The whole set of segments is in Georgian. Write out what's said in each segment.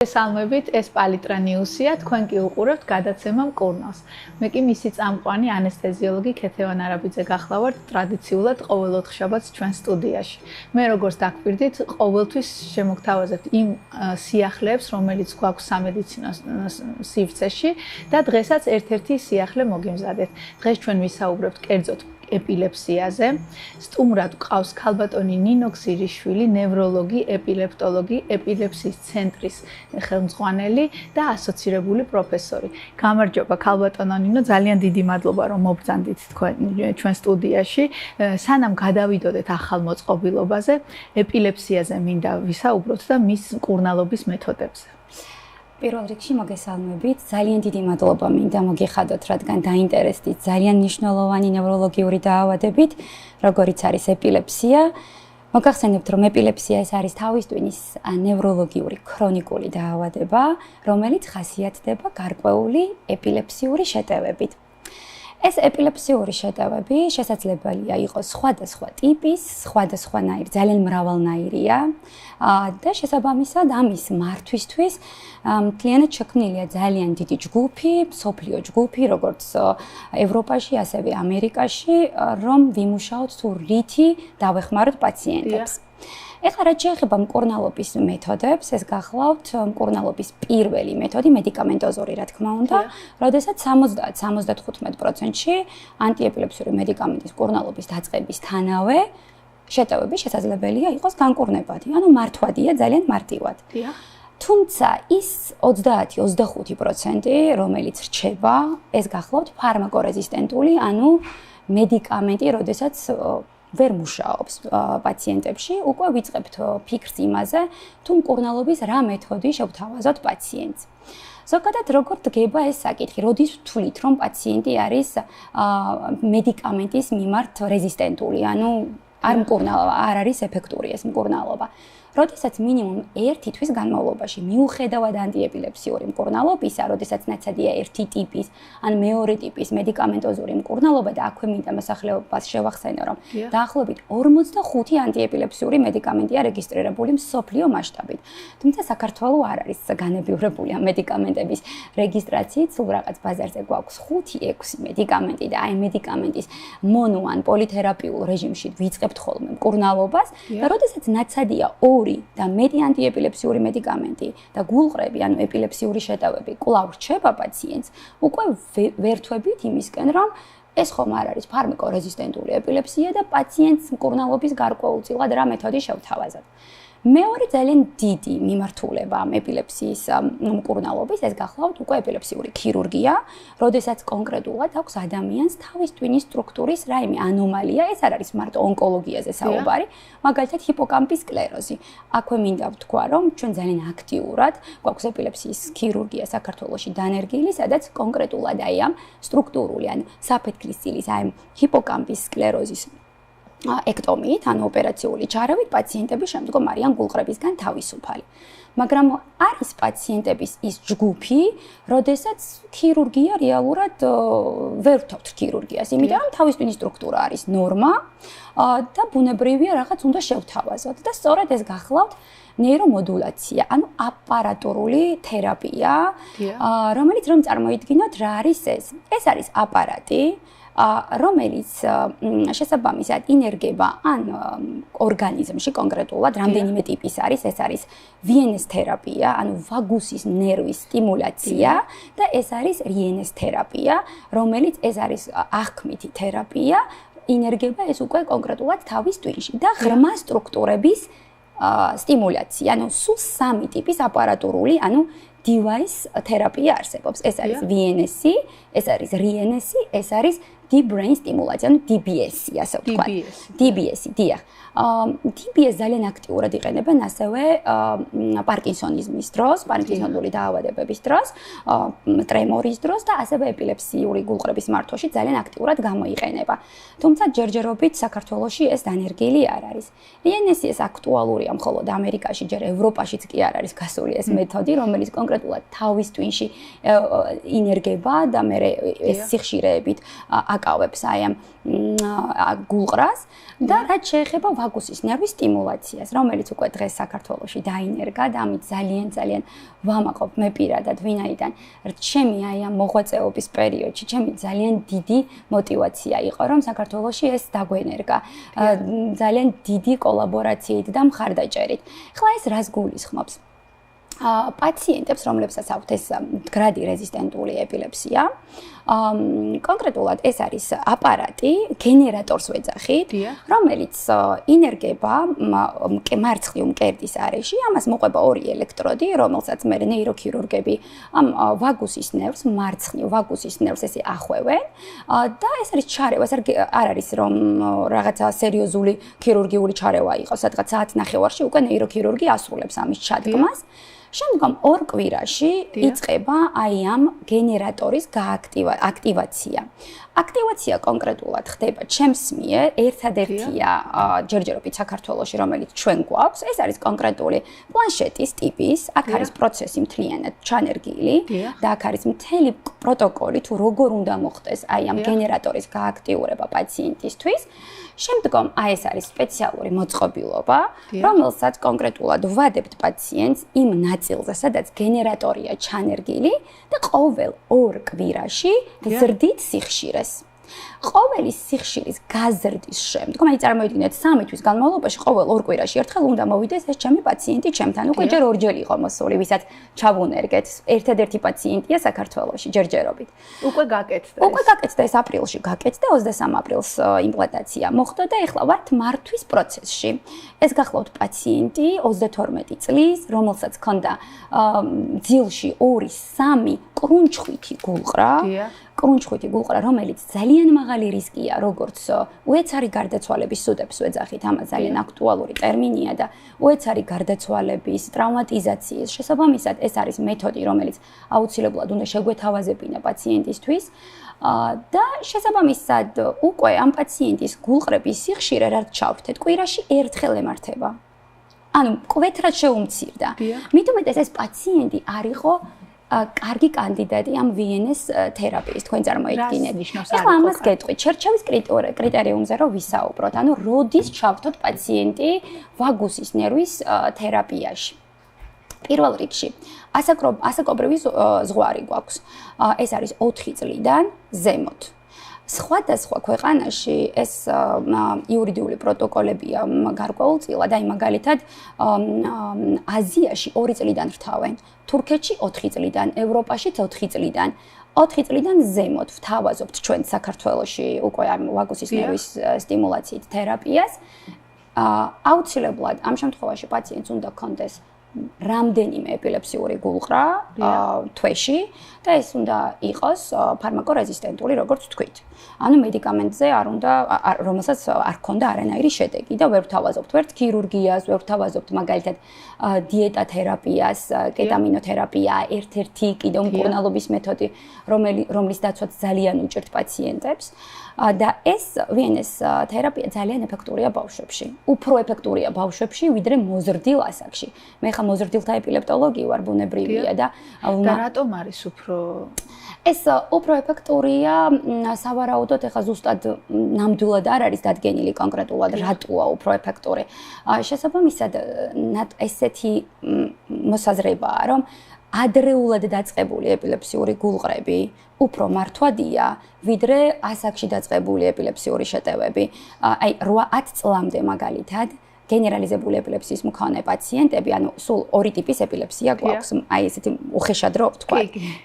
Salmებით ეს პალიტრა ნიუსია, თქვენ კი უყურებთ გადაცემა მკურნალს. მე კი მისი წამყვანი ანესთეზიოლოგი ქეთევან არაბიძე გახლავართ ტრადიციულად ყოველ ოთხშაბათს ჩვენ სტუდიაში. მე როგორც დაგგვირდით, ყოველთვის შემოგთავაზებთ იმ სიახლეებს, რომელიც გვაქვს სამედიცინო სივრცეში და დღესაც ერთ-ერთი სიახლე მოგიმზადეთ. დღეს ჩვენ ვისაუბრებთ კერძოდ ეპილეფსიაზე. სტუმრად გვყავს ქალბატონი ნინო გზირიშვილი, ნევროლოგი, ეპილეპტოლოგი, ეპილეფსიის ცენტრის ხელმძღვანელი და ასოცირებული პროფესორი. გამარჯობა ქალბატონო ნინო, ძალიან დიდი მადლობა რომ მობრძანდით ჩვენ სტუდიაში. სანამ გადავიდოდეთ ახალ მოწყობილობაზე, ეპილეფსიაზე მინდა ვისაუბროთ და მის მკურნალობის მეთოდებზე. პირველ რიგში მოგესალმებით. ძალიან დიდი მადლობა მინდა მოგიხადოთ, რადგან დაინტერესდით ძალიან მნიშვნელოვანი ნევროლოგიური დაავადებით, როგორიც არის ეპილეფსია. მოგახსენებთ, რომ ეპილეფსია ეს არის თავის ტვინის ნევროლოგიური ქრონიკული დაავადება, რომელიც ხასიათდება გარკვეული ეპილეფსიური შეტევებით. ეს ეპილეფსიური შეტევები შესაძლებელია იყოს სხვადასხვა ტიპის, სხვადასხვანაირი, ძალიან მრავალნაირია და შესაბამისად ამის მართვისთვის მთლიანად შექმნილია ძალიან დიდი ჯგუფი, მსოფლიო ჯგუფი, როგორც ევროპაში, ასევე ამერიკაში, რომ ვიმუშაოთ თუ რითი დავეხმაროთ პაციენტებს. ეხლა რაც შეეხება მკურნალობის მეთოდებს, ეს გახლავთ მკურნალობის პირველი მეთოდი მედიკამენტოზური, რა თქმა უნდა, როდესაც 70-75%-ში ანტიეპილეფსიური მედიკამენტის მკურნალობის დაწყებისთანავე შეტევები შესაძლებელია იყოს განკურნებადი, ანუ მართვადია ძალიან მარტივად. თუმცა ის 30-25%, რომელიც რჩება, ეს გახლავთ ფარმაკორეზისტენტული, ანუ მედიკამენტი, როდესაც ვერ მუშაობს პაციენტებში, უკვე ვიწყებთ ფიქრს იმაზე, თუ მკურნალობის რა მეთოდი შევთავაზოთ პაციენტს. ზოგადად როგორ დგება ეს საკითხი, როდის ვთვლით, რომ პაციენტი არის მედიკამენტის მიმართ რეზისტენტული, ანუ არ არის ეფექტური ეს მკურნალობა. როდესაც მინიმუმ 1 თვის განმავლობაში მიუხედავად ანტიეპილეფსიური მკურნალობისა, როდესაც ნაცადია 1 ტიპის ან მეორე ტიპის მედიკამენტოზური მკურნალობა და აქვე მინდა მოსახლეობას შევახსენო, რომ დაახლოებით 45 ანტიეპილეფსიური მედიკამენტია რეგისტრირებული მსოფლიო მასშტაბით. თუმცა საქართველოს არ არის განებივრებული ამ მედიკამენტების რეგისტრაციით, სულ რაღაც ბაზარზე გვაქვს 5-6 მედიკამენტი და აი მედიკამენტის მონო ან პოლითერაპიულ რეჟიმში ვიწყებთ ხოლმე მკურნალობას და როდესაც ნაცადია 2 და მეტი ანტიეპილეფსიური მედიკამენტი და გულყრები, ანუ ეპილეფსიური შეტევები კვლავ რჩება პაციენტს, უკვე ვერთვებით იმისკენ, რომ ეს ხომ არ არის ფარმაკორეზისტენტული ეპილეფსია და პაციენტს მკურნალობის გარკვეულწილად რა მეთოდი შევთავაზოთ. მეორე ძალიან დიდი მიმართულება ამ ეპილეფსიის მკურნალობის, ეს გახლავთ უკვე ეპილეფსიური ქირურგია, როდესაც კონკრეტულად აქვს ადამიანს თავის ტვინის სტრუქტურის რაიმე ანომალია, ეს არ არის მარტო ონკოლოგიაზე საუბარი, მაგალითად ჰიპოკამპის სკლეროზი. აქვე მინდა ვთქვა, რომ ჩვენ ძალიან აქტიურად გვაქვს ეპილეფსიის ქირურგია საქართველოში დანერგილი, სადაც კონკრეტულად აი ამ სტრუქტურული, ანუ საფეთქლის წილის აი ჰიპოკამპის სკლეროზის ექტომიით, ანუ ოპერაციული ჩარევით პაციენტები შემდგომ არიან გულყრებისგან თავისუფალი. მაგრამ არის პაციენტების ის ჯგუფი, როდესაც ქირურგია რეალურად ვერ ვთავთ ქირურგიას, იმიტომ რომ თავის ტვინის სტრუქტურა არის ნორმა და ბუნებრივია რაღაც უნდა შევთავაზოთ და სწორედ ეს გახლავთ ნეირომოდულაცია, ანუ აპარატურული თერაპია, რომელიც რომ წარმოიდგინოთ რა არის ეს. ეს არის აპარატი, რომელიც შესაბამისად ინერგება ან ორგანიზმში კონკრეტულად რამდენიმე ტიპის არის, ეს არის ვიენეს თერაპია, ანუ ვაგუსის ნერვის სტიმულაცია და ეს არის რიენეს თერაპია, რომელიც ეს არის აღქმითი თერაპია, ინერგება ეს უკვე კონკრეტულად თავის ტვინში და ღრმა სტრუქტურების სტიმულაცია, ანუ სულ 3 ტიპის აპარატურული, ანუ device თერაპია არსებობს. ეს არის VNS-ი, ეს არის RNS-ი, ეს არის deep brain stimulation, ანუ DBS-ი, ასე ვთქვათ. DBS-ი, დიახ. DBS ძალიან აქტიურად იყენებენ ასევე პარკინსონიზმის დროს, პარკინსონული დაავადებების დროს, ტრემორის დროს და ასევე ეპილეფსიური გულყრების მართვაში ძალიან აქტიურად გამოიყენება. თუმცა ჯერჯერობით საქართველოში ეს დანერგილი არ არის. RNS-ი ეს აქტუალურია მხოლოდ ამერიკაში, ჯერ ევროპაშიც კი არ არის გასული ეს მეთოდი, რომელიც კონკრეტულად თავის ტვინში ინერგება და მე ეს სიხშირეებით აკავებს აი ამ გულყრას და რაც შეეხება ვაგუსის ნერვის სტიმულაციას, რომელიც უკვე დღეს საქართველოში დაინერგა და ამით ძალიან ვამაყობ მე პირადად, ვინაიდან ჩემი აი ამ მოღვაწეობის პერიოდში ჩემი ძალიან დიდი мотиваცია იყო, რომ საქართველოში ეს დაგვენერგა. ძალიან დიდი კოლაბორაციით და მხარდაჭერით. ხლა ეს რას გულისხმობს? პაციენტებს, რომლებსაც აქვთ ეს მდგრადი რეზისტენტული ეპილეფსია, კონკრეტულად ეს არის აპარატი, გენერატორს ვეძახით, რომელიც ინერგება მარცხნივ მკერდის არეში, ამას მოყვება 2 ელექტროდი, რომელსაც მე ნეიროქირურგები ამ ვაგუსის ნერვს, მარცხნივ ვაგუსის ნერვს ესე ახვევენ და ეს არის ჩარევა, ეს არ არის რომ რაღაცა სერიოზული ქირურგიული ჩარევა იყოს, სადღაც საათ ნახევარში უკვე ნეიროქირურგი ასრულებს ამის ჩადგმას. შემდგომ 2 კვირაში იწყება აი ამ გენერატორის აქტივაცია. აქტივაცია კონკრეტულად ხდება ჩემს მიერ, ერთადერთია ჯერჯერობით საქართველოში, რომელიც ჩვენ გვაქვს. ეს არის კონკრეტული პლანშეტის ტიპის, აქ არის პროცესი მთლიანად ჩანერგილი და აქ არის მთელი პროტოკოლი, თუ როგორ უნდა მოხდეს აი ამ გენერატორის გააქტიურება პაციენტისთვის. შემდგომ აი ეს არის სპეციალური მოწყობილობა, რომელსაც კონკრეტულად ვადებთ პაციენტს იმ ნაწილზე, სადაც გენერატორია ჩანერგილი და ყოველ 2 კვირაში ზრდით სიხშირეს. ყოველი სიხშირის გაზრდის შემდგომ, აი წარმოიდგინეთ 3 თვის განმავლობაში ყოველ 2 კვირაში ერთხელ უნდა მოვიდეს ეს ჩემი პაციენტი ჩემთან. უკვე ჯერ 2-ჯერ იყო მოსული, ვისაც ჩავუნერგეთ. ერთადერთი პაციენტია საქართველოში ჯერჯერობით. უკვე გაკეთდა. უკვე გაკეთდა ეს აპრილში გაკეთდა, 23 აპრილს იმპლანტაცია მოხდა და ეხლა ვართ მართვის პროცესში. ეს გახლავთ პაციენტი 32 წლის, რომელსაც ჰქონდა ძილში 2-3 კრუნჩხვითი გულყრა. კრუნჩხვითი გულყრა, რომელიც ძალიან მაღალი რისკია, როგორც უეცარი გარდაცვალების სუდებს ვეძახით, ამას ძალიან აქტუალური ტერმინია და უეცარი გარდაცვალების, ტრავმატიზაციის შესაბამისად ეს არის მეთოდი, რომელიც აუცილებლად უნდა შეგვეთავაზებინა პაციენტისთვის და შესაბამისად უკვე ამ პაციენტის გულყრების სიხშირე რაც ჩავთეთ, კვირაში ერთხელ ემართება. ანუ კვეთრად შეუმცირდა. მით უმეტეს ეს პაციენტი არ იყო კარგი კანდიდატი ამ VNS თერაპიის, თქვენ წარმოიდგინეთ. ეხლა ამას გეტყვით, შერჩევის კრიტერიუმზე რომ ვისაუბროთ, ანუ როდის ჩავთოთ პაციენტი ვაგუსის ნერვის თერაპიაში. პირველ რიგში, ასაკობრივი ზღვარი გვაქვს. ეს არის 4 წლიდან ზემოთ. სხვადასხვა ქვეყანაში ეს იურიდიული პროტოკოლებია გარკვეულწილად, აი მაგალითად აზიაში 2 წლიდან რთავენ, თურქეთში 4 წლიდან, ევროპაში 4 წლიდან. 4 წლიდან ზემოთ ვთავაზობთ ჩვენ საქართველოში უკვე ამ ვაგუსის ნერვის სტიმულაციით თერაპიას. აუცილებლად ამ შემთხვევაში პაციენტს უნდა ჰქონდეს რამდენიმე ეპილეფსიური გულყრა თვეში და ეს უნდა იყოს ფარმაკორეზისტენტული, როგორც ვთქვით. ანუ მედიკამენტზე არ უნდა, რომელსაც არ ქონდა არანაირი შედეგი და ვერ ვთავაზობთ ვერც ქირურგიას, ვერ ვთავაზობთ მაგალითად დიეტა თერაპიას, კეტამინოთერაპია, ერთ-ერთი კიდევ მკურნალობის მეთოდი, რომლის დაცვაც ძალიან უჭირთ პაციენტებს. და ეს VNS თერაპია ძალიან ეფექტურია ბავშვებში. უფრო ეფექტურია ბავშვებში, ვიდრე მოზრდილ ასაკში. მე ხა მოზრდილთა ეპილეპტოლოგი ვარ, ბუნებრივია და რატომ არის უფრო ეს უფრო ეფექტურია, სავარაუდოდ ეხა ზუსტად ნამდვილად არ არის დადგენილი კონკრეტულად რატოა უფრო ეფექტური. შესაბამისად ესეთი მოსაზრებაა, რომ ადრეულად დაწყებული ეპილეფსიური გულყრები უფრო მართვადია, ვიდრე ასაკში დაწყებული ეპილეფსიური შეტევები. აი 8-10 წლამდე მაგალითად გენერალიზებული ეპილეფსიის მქონე პაციენტები, ანუ სულ 2 ტიპის ეპილეფსია გვაქვს, აი ესეთი უხეშად რო ვთქვა.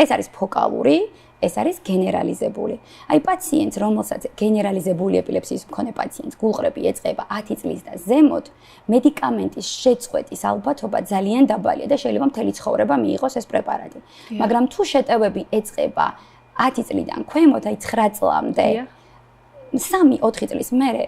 ეს არის ფოკალური, ეს არის გენერალიზებული. აი პაციენტს, რომელსაც გენერალიზებული ეპილეფსიის მქონე პაციენტს გულყრები ეწყება 10 წლის და ზემოთ, მედიკამენტის შეწყვეტის ალბათობა ძალიან დაბალია და შეიძლება მთელი ცხოვრება მიიღოს ეს პრეპარატი. მაგრამ თუ შეტევები ეწყება 10 წლიდან ქვემოთ, აი 9 წლამდე, 3-4 წლის მერე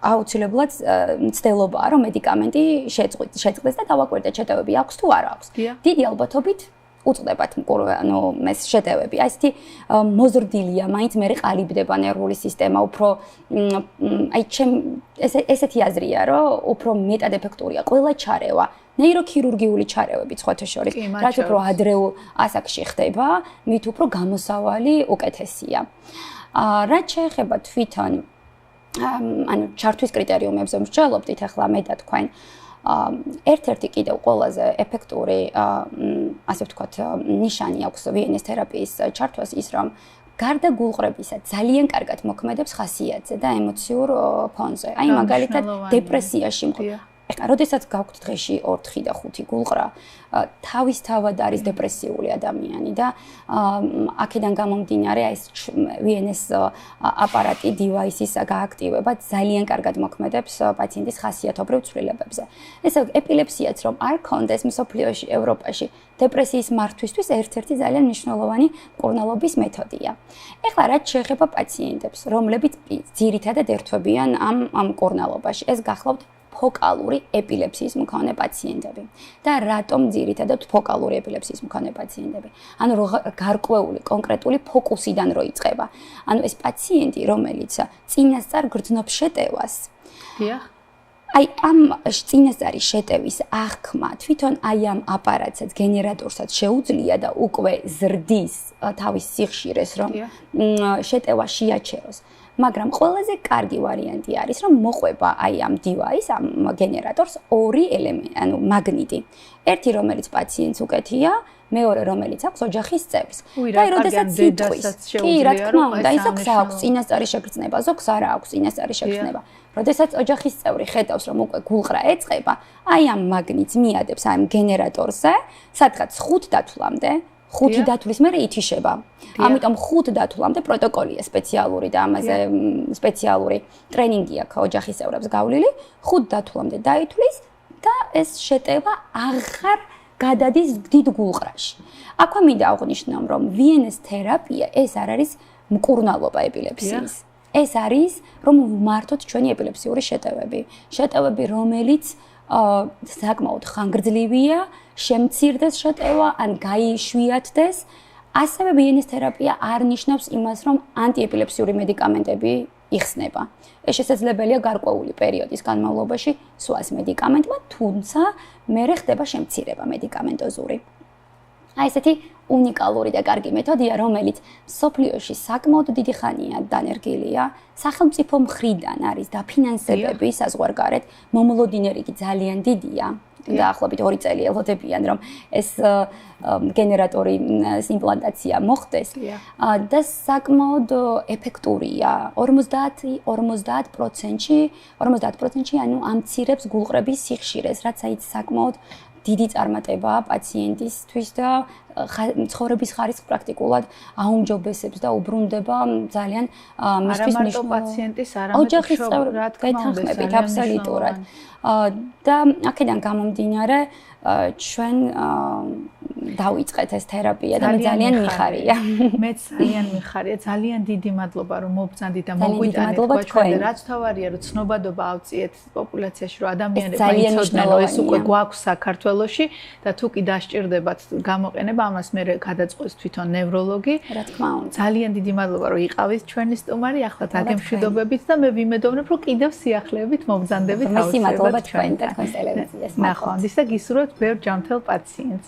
აუცილებლად მცდელობაა, რომ მედიკამენტი შეწყდეს და დავაკვირდეთ შეტევები აქვს თუ არა აქვს. დიდი ალბათობით უწყდებათ ეს შეტევები. აი ესეთი მოზრდილია, მაინც მე ყალიბდება ნერვული სისტემა, უფრო აი ესეთი აზრია, რომ უფრო მეტად ეფექტურია ყველა ჩარევა. ნეიროქირურგიული ჩარევები სხვათა შორის, რაც უფრო ადრეულ ასაკში ხდება, მით უფრო გამოსავალი უკეთესია. რაც შეეხება თვითონ ანუ ჩართვის კრიტერიუმებზე მსჯელობდით ახლა მე და თქვენ ერთ-ერთი კიდევ ყველაზე ეფექტური ასე ვთქვათ ნიშანი აქვს ვიენის თერაპიის ჩართვას ის რომ გარდა გულყრებისა ძალიან კარგად მოქმედებს ხასიათზე და ემოციურ ფონზე. აი მაგალითად დეპრესიაში ეხლა როდესაც გაქვთ დღეში 4 და 5 გულყრა თავისთავად არის დეპრესიული ადამიანი და აქედან გამომდინარე აი ეს ვიენის აპარატი დივაისის გააქტივება ძალიან კარგად მოქმედებს პაციენტის ხასიათობრივ ცვლილებებზე. ეს ეპილეფსიაც რომ არ ქონდეს მსოფლიოში ევროპაში დეპრესიის მართვისთვის ერთ-ერთი ძალიან მნიშვნელოვანი მკურნალობის მეთოდია. ეხლა რაც შეეხება პაციენტებს რომლებიც ძირითადად ერთვებიან ამ მკურნალობაში ეს გახლავთ ფოკალური ეპილეფსიის მქონე პაციენტები. და რატომ ძირითადად ფოკალური ეპილეფსიის მქონე პაციენტები? ანუ გარკვეული კონკრეტული ფოკუსიდან რო იწყება. ანუ ეს პაციენტი, რომელიც წინასწარ გრძნობს შეტევას. დიახ. აი ამ წინასწარი შეტევის აღქმა თვითონ აი ამ აპარატსაც გენერატორსაც შეუძლია და უკვე ზრდის თავის სიხშირეს რომ შეტევა შეაჩეროს. მაგრამ ყველაზე კარგი ვარიანტი არის რომ მოყვება აი ამ დივაის ამ გენერატორს ორი ელემენტი ანუ მაგნიტი. ერთი რომელიც პაციენტს უკეთია, მეორე რომელიც აქვს ოჯახის წევრს. და როდესაც იტყვის, კი რა თქმა უნდა, ის ზოგს აქვს წინასწარი შეგრძნება, ზოგს არ აქვს წინასწარი შეგრძნება. როდესაც ოჯახის წევრი ხედავს რომ უკვე გულყრა ეწყება, აი ამ მაგნიტს მიადებს აი ამ გენერატორზე, სადღაც 5 დათვლამდე 5 დათვლის მერე ითიშება. ამიტომ 5 დათვლამდე პროტოკოლია სპეციალური და ამაზე სპეციალური ტრენინგი აქვს ოჯახის წევრებს გავლილი. 5 დათვლამდე დაითვლის და ეს შეტევა აღარ გადადის დიდ გულყრაში. აქვე მინდა აღვნიშნო რომ ვიენის თერაპია ეს არ არის მკურნალობა ეპილეფსიის. ეს არის რომ ვმართოთ ჩვენი ეპილეფსიური შეტევები. შეტევები რომელიც საკმაოდ ხანგრძლივია, შემცირდეს შეტევა ან გაიშვიათდეს. ასევე ვიენის თერაპია არ ნიშნავს იმას, რომ ანტიეპილეფსიური მედიკამენტები იხსნება. ეს შესაძლებელია გარკვეული პერიოდის განმავლობაში სვას მედიკამენტმა, თუმცა მერე ხდება შემცირება მედიკამენტოზური. აი ესეთი უნიკალური და კარგი მეთოდია, რომელიც მსოფლიოში საკმაოდ დიდი ხანია დანერგილია. სახელმწიფო მხრიდან არის დაფინანსებები საზღვარგარეთ, მომლოდინე რიგი ძალიან დიდია. დაახლოებით 2 წელი ელოდებიან რომ ეს გენერატორი იმპლანტაცია მოხდეს და საკმაოდ ეფექტურია 50%-ში ანუ ამცირებს გულყრების სიხშირეს რაც აი საკმაოდ დიდი წარმატებაა პაციენტისთვის და ცხოვრების ხარისხს პრაქტიკულად აუმჯობესებს და უბრუნდება ძალიან მისთვის პაციენტის არამედ რა თქმა უნდა აბსოლუტურად და აქედან გამომდინარე ჩვენ დავიწყეთ ეს თერაპია და მე ძალიან მიხარია. მე ძალიან მიხარია, ძალიან დიდი მადლობა რომ მობრძანდით და მოგვიტანეთ თქვენ და რაც თავარია რომ ცნობადობა ავწიეთ პოპულაციაში რომ ადამიანებმა იცოდნენ რომ ეს უკვე გვაქვს საქართველოში და თუ კი დასჭირდებათ გამოყენება ამას მე გადაწყვეტს თვითონ ნევროლოგი. რა თქმა უნდა. ძალიან დიდი მადლობა რომ იყავით ჩვენი სტუმარი, ახლა დაგემშვიდობებით და მე ვიმედოვნებ რომ კიდევ სიახლეებით მობრძანდებით აუცილებლად თქვენ და თქვენს ტელევიზიას. ნახვამდის და გისურვებთ ბევრ ჯანმრთელ პაციენტს.